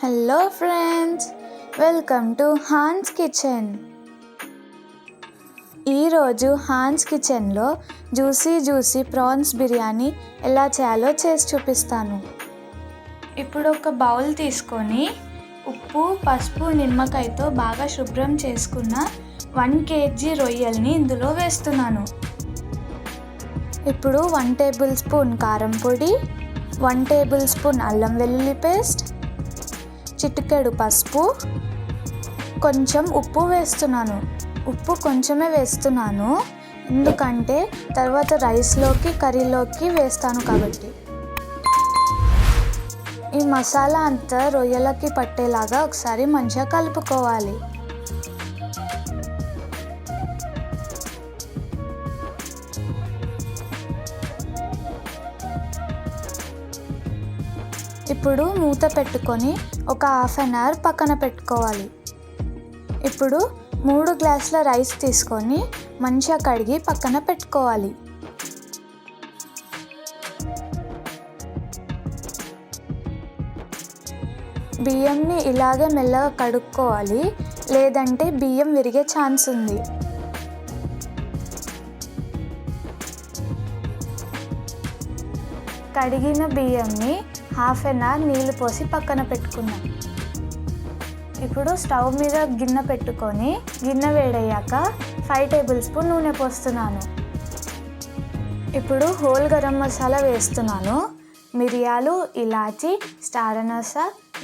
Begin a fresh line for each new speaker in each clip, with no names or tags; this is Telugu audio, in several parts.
Hello friends, welcome to Hans kitchen. ఈరోజు హాన్స్ కిచెన్లో జ్యూసీ ప్రాన్స్ బిర్యానీ ఎలా చేయాలో చేసి చూపిస్తాను. ఇప్పుడు ఒక బౌల్ తీసుకొని ఉప్పు, పసుపు, నిమ్మకాయతో బాగా శుభ్రం చేసుకున్న 1 kg రొయ్యల్ని ఇందులో వేస్తున్నాను. ఇప్పుడు 1 టేబుల్ స్పూన్ కారం పొడి, 1 టేబుల్ స్పూన్ అల్లం వెల్లుల్లి పేస్ట్, చిటికెడు పసుపు, కొంచెం ఉప్పు వేస్తున్నాను. ఉప్పు కొంచెమే వేస్తున్నాను ఎందుకంటే తర్వాత రైస్లోకి కర్రీలోకి వేస్తాను కాబట్టి. ఈ మసాలా అంతా రొయ్యలకి పట్టేలాగా ఒకసారి మంచిగా కలుపుకోవాలి. ఇప్పుడు మూత పెట్టుకొని ఒక ½ an hour పక్కన పెట్టుకోవాలి. ఇప్పుడు 3 గ్లాసుల రైస్ తీసుకొని మంచిగా కడిగి పక్కన పెట్టుకోవాలి. బియ్యంని ఇలాగే మెల్లగా కడుక్కోవాలి, లేదంటే బియ్యం విరిగే ఛాన్స్ ఉంది. కడిగిన బియ్యంని ½ an hour నీళ్ళు పోసి పక్కన పెట్టుకున్నాం. ఇప్పుడు స్టవ్ మీద గిన్నె పెట్టుకొని గిన్నె వేడయ్యాక 5 టేబుల్ స్పూన్ నూనె పోస్తున్నాను. ఇప్పుడు హోల్ గరం మసాలా వేస్తున్నాను. మిరియాలు, ఇలాచి, స్టార్ అనాస,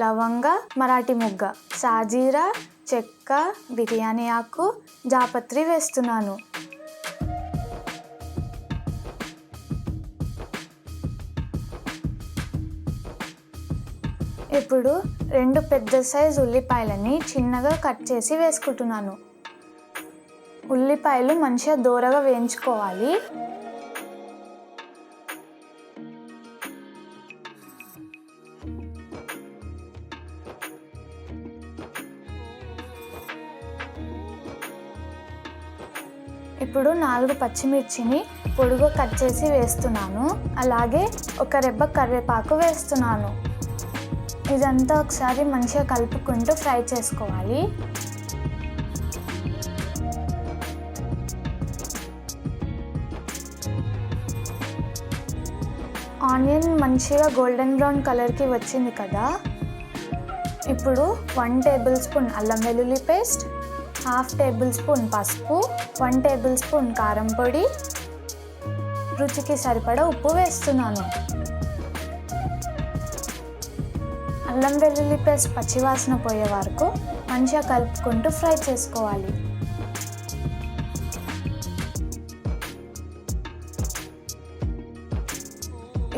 లవంగ, మరాఠీ మొగ్గ, సాజీరా, చెక్క, బిర్యానీ ఆకు, జాపత్రి వేస్తున్నాను. ఇప్పుడు 2 పెద్ద సైజు ఉల్లిపాయలని చిన్నగా కట్ చేసి వేసుకుంటున్నాను. ఉల్లిపాయలు మంచిగా దోరగా వేయించుకోవాలి. ఇప్పుడు 4 పచ్చిమిర్చిని పొడుగు కట్ చేసి వేస్తున్నాను. అలాగే ఒక రెబ్బ కరివేపాకు వేస్తున్నాను. ఇదంతా ఒకసారి మంచిగా కలుపుకుంటూ ఫ్రై చేసుకోవాలి. ఆనియన్ మంచిగా గోల్డెన్ బ్రౌన్ కలర్కి వచ్చింది కదా. ఇప్పుడు 1 టేబుల్ స్పూన్ అల్లం వెల్లుల్లి పేస్ట్, ½ టేబుల్ స్పూన్ పసుపు, 1 టేబుల్ స్పూన్ కారం పొడి, రుచికి సరిపడా ఉప్పు వేస్తున్నాను. అల్లం వెల్లుల్లి పేస్ట్ పచ్చివాసన పోయే వరకు మంచిగా కలుపుకుంటూ ఫ్రై చేసుకోవాలి.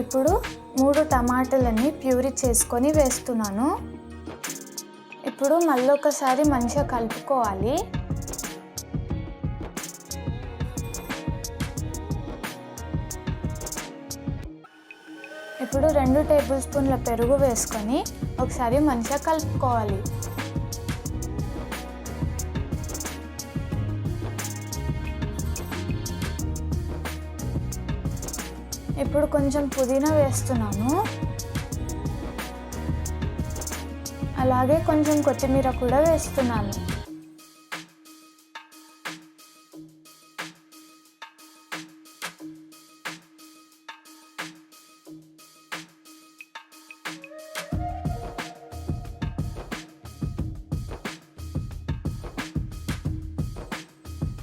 ఇప్పుడు 3 టమాటాలని ప్యూరీ చేసుకొని వేస్తున్నాను. ఇప్పుడు మళ్ళీ ఒకసారి మంచిగా కలుపుకోవాలి. ఇప్పుడు 2 టేబుల్ స్పూన్ల పెరుగు వేసుకొని ఒకసారి మంచిగా కలుపుకోవాలి. ఇప్పుడు కొంచెం పుదీనా వేస్తున్నాను. అలాగే కొంచెం కొత్తిమీర కూడా వేస్తున్నాను.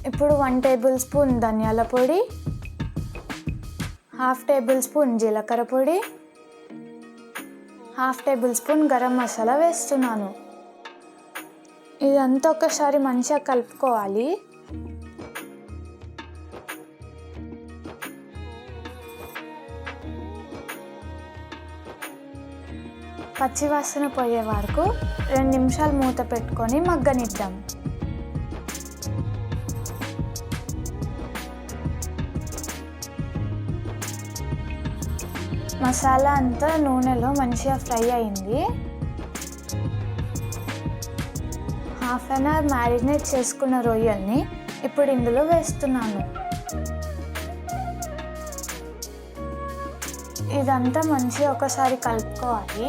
ఇప్పుడు 1 టేబుల్ స్పూన్ ధనియాల పొడి, ½ టేబుల్ స్పూన్ జీలకర్ర పొడి, ½ టేబుల్ స్పూన్ గరం మసాలా వేస్తున్నాను. ఇదంతా ఒకసారి మంచిగా కలుపుకోవాలి. పచ్చివాసన పోయే వరకు 2 నిమిషాలు మూత పెట్టుకొని మగ్గనిద్దాం. మసాలా అంతా నూనెలో మంచిగా ఫ్రై అయింది. ½ an hour మ్యారినేట్ చేసుకున్న రొయ్యల్ని ఇప్పుడు ఇందులో వేస్తున్నాను. ఇదంతా మంచిగా ఒకసారి కలుపుకోవాలి.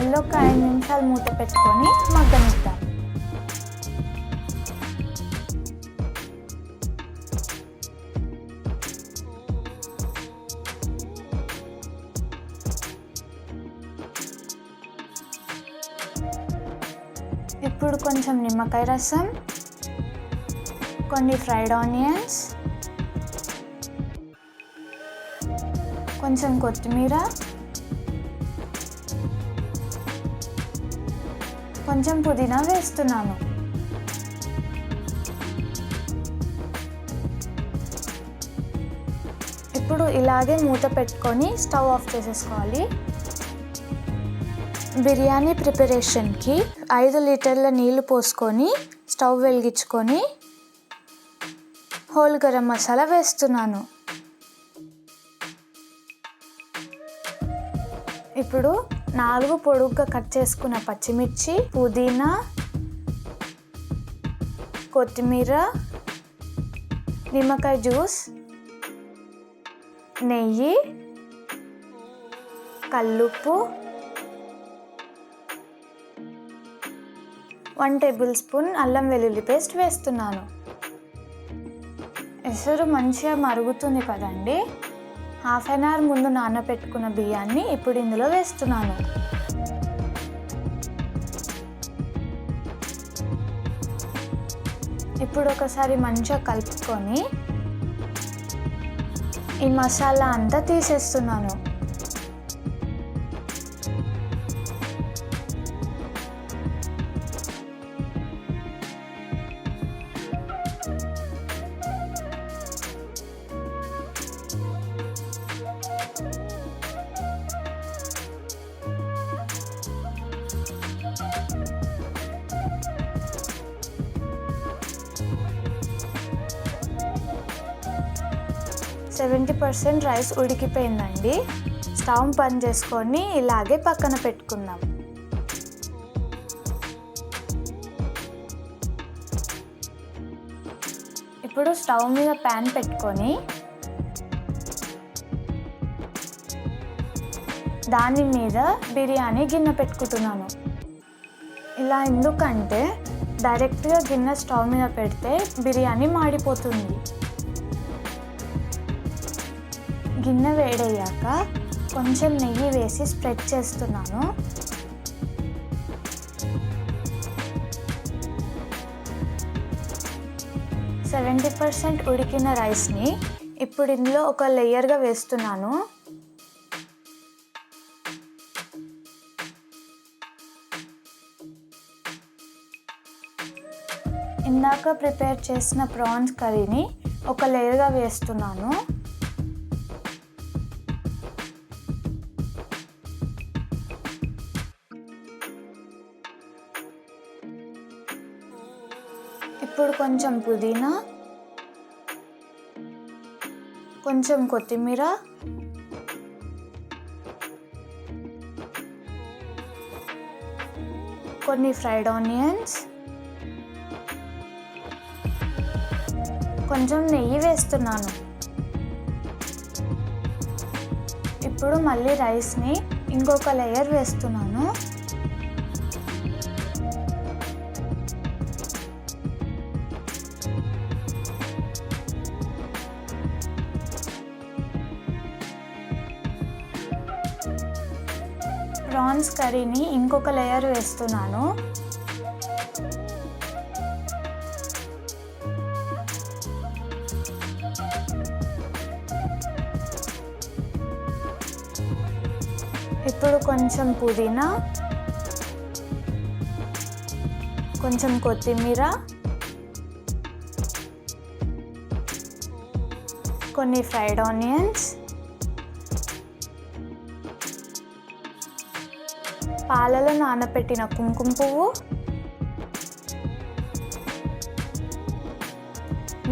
మళ్ళీ ఒక 5 నిమిషాలు మూత పెట్టుకొని మగ్గనిద్దాం. ఇప్పుడు కొంచెం నిమ్మకాయ రసం, కొన్ని ఫ్రైడ్ ఆనియన్స్, కొంచెం కొత్తిమీర, కొంచెం పుదీనా వేస్తున్నాను. ఇప్పుడు ఇలాగే మూత పెట్టుకొని స్టవ్ ఆఫ్ చేసేసుకోవాలి. బిర్యానీ ప్రిపరేషన్కి 5 లీటర్ల నీళ్లు పోసుకొని స్టవ్ వెలిగించుకొని హోల్ గరం మసాలా వేస్తున్నాను. ఇప్పుడు 4 పొడుగ్గా కట్ చేసుకున్న పచ్చిమిర్చి, పుదీనా, కొత్తిమీర, నిమ్మకాయ జ్యూస్, నెయ్యి, కల్లుప్పు, 1 టేబుల్ స్పూన్ అల్లం వెల్లుల్లి పేస్ట్ వేస్తున్నాను. ఎసరు మంచిగా మరుగుతుంది కదండి. హాఫ్ అన్ అవర్ ముందు నానబెట్టుకున్న బియ్యాన్ని ఇప్పుడు ఇందులో వేస్తున్నాను. ఇప్పుడు ఒకసారి మంచిగా కలుపుకొని ఈ మసాలా అంతా తీసేస్తున్నాను. %70 రైస్ ఉడికిపోయిందండి. స్టవ్ బంద్ చేసుకొని ఇలాగే పక్కన పెట్టుకుందాం. ఇప్పుడు స్టవ్ మీద ప్యాన్ పెట్టుకొని దాని మీద బిర్యానీ గిన్నె పెట్టుకుంటున్నాను. ఇలా ఎందుకంటే డైరెక్ట్గా గిన్నె స్టవ్ మీద పెడితే బిర్యానీ మాడిపోతుంది. గిన్నె వేడయ్యాక కొంచెం నెయ్యి వేసి స్ప్రెడ్ చేస్తున్నాను. %70 ఉడికిన రైస్ని ఇప్పుడు ఇందులో ఒక లేయర్గా వేస్తున్నాను. ఇందాక ప్రిపేర్ చేసిన ప్రాన్స్ కర్రీని ఒక లేయర్గా వేస్తున్నాను. ఇప్పుడు కొంచెం పుదీనా, కొంచెం కొత్తిమీర, కొన్ని ఫ్రైడ్ ఆనియన్స్, కొంచెం నెయ్యి వేస్తున్నాను. ఇప్పుడు మళ్ళీ రైస్ని ఇంకొక లేయర్ వేస్తున్నాను. ప్రాన్స్ కర్రీని ఇంకొక లేయర్ వేస్తున్నాను. ఇప్పుడు కొంచెం పుదీనా, కొంచెం కొత్తిమీర, కొన్ని ఫ్రైడ్ ఆనియన్స్, పాలలో నానబెట్టిన కుంకుమ పువ్వు,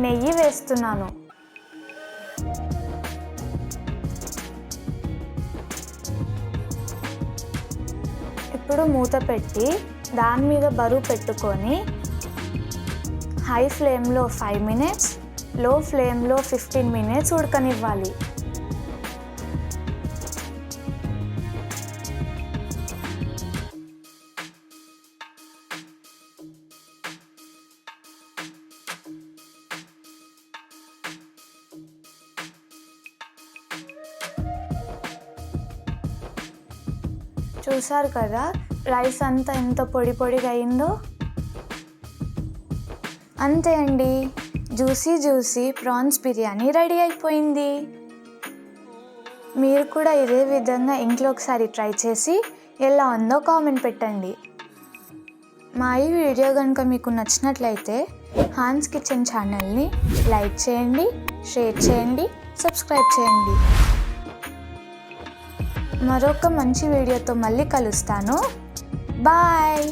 నెయ్యి వేస్తున్నాను. ఇప్పుడు మూత పెట్టి దాని మీద బరువు పెట్టుకొని హై ఫ్లేమ్లో 5 minutes, లో ఫ్లేమ్లో 15 minutes ఉడకనివ్వాలి. చూసారు కదా రైస్ అంతా ఎంత పొడి పొడిగా అయిందో. అంతే అండి, జ్యూసీ ప్రాన్స్ బిర్యానీ రెడీ అయిపోయింది. మీరు కూడా ఇదే విధంగా ఇంట్లో ఒకసారి ట్రై చేసి ఎలా ఉందో కామెంట్ పెట్టండి. మా ఈ వీడియో కనుక మీకు నచ్చినట్లయితే హాన్స్ కిచెన్ ఛానల్ని లైక్ చేయండి, షేర్ చేయండి, సబ్స్క్రైబ్ చేయండి. మరొక మంచి వీడియోతో మళ్ళీ కలుస్తాను. బాయ్.